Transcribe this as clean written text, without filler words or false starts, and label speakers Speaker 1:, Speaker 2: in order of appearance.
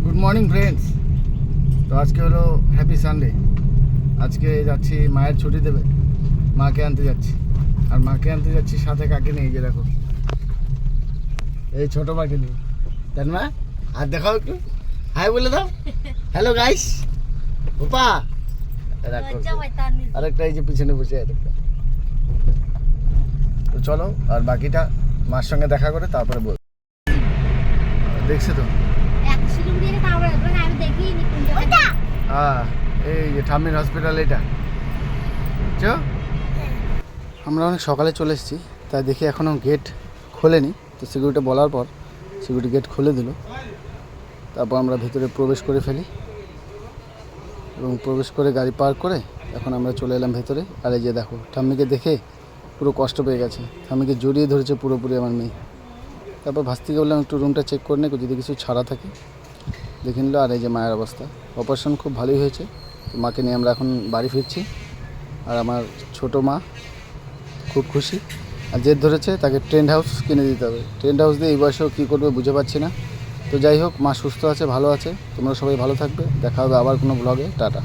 Speaker 1: Good morning friends. তো আজকে হলো হ্যাপি সানডে। আজকে যাচ্ছি, মায়ের ছুটি দেবে, মাকে আনতে যাচ্ছি। আর মাকে আনতে যাচ্ছি সাথে কাকে নিয়ে, যে দেখো এই ছোট মাকে নিয়ে। জান মা, আর দেখাও একটু, হাই বলে দাও, হ্যালো গাইস। ওপা আরেকটা এই যে পিছনে বসে আরেকটা। তো চলো, আর বাকিটা মার সঙ্গে দেখা করে তারপরে বল। দেখছো তো, হ্যাঁ এই যে ঠাম্মির হসপিটাল এটা। চ আমরা অনেক সকালে চলে এসেছি, তাই দেখি এখনও গেট খোলেনি। তো সিকিউরিটি বলার পর সিকিউরিটি গেট খুলে দিল। তারপর আমরা ভিতরে প্রবেশ করে ফেলি এবং প্রবেশ করে গাড়ি পার্ক করে এখন আমরা চলে এলাম ভেতরে। আর এই যে দেখো, ঠাম্মিকে দেখে পুরো কষ্ট পেয়ে গেছে, ঠাম্মিকে জড়িয়ে ধরেছে পুরোপুরি আমার মেয়ে। তারপর ভাস্তিকে বললাম একটু রুমটা চেক করে নে, যদি কিছু ছাড়া থাকে দেখে নিল। আর এই যে মায়ের অবস্থা, অপারেশন খুব ভালোই হয়েছে। তো মাকে নিয়ে আমরা এখন বাড়ি ফিরছি। আর আমার ছোটো মা খুব খুশি, আর জেদ ধরেছে তাকে টেন্ট হাউস কিনে দিতে হবে। টেন্ট হাউস দিয়ে এই বয়সেও কী করবে বুঝে পাচ্ছি না। তো যাই হোক, মা সুস্থ আছে, ভালো আছে। তোমরা সবাই ভালো থাকবে, দেখা হবে আবার কোনো ব্লগে। টাটা।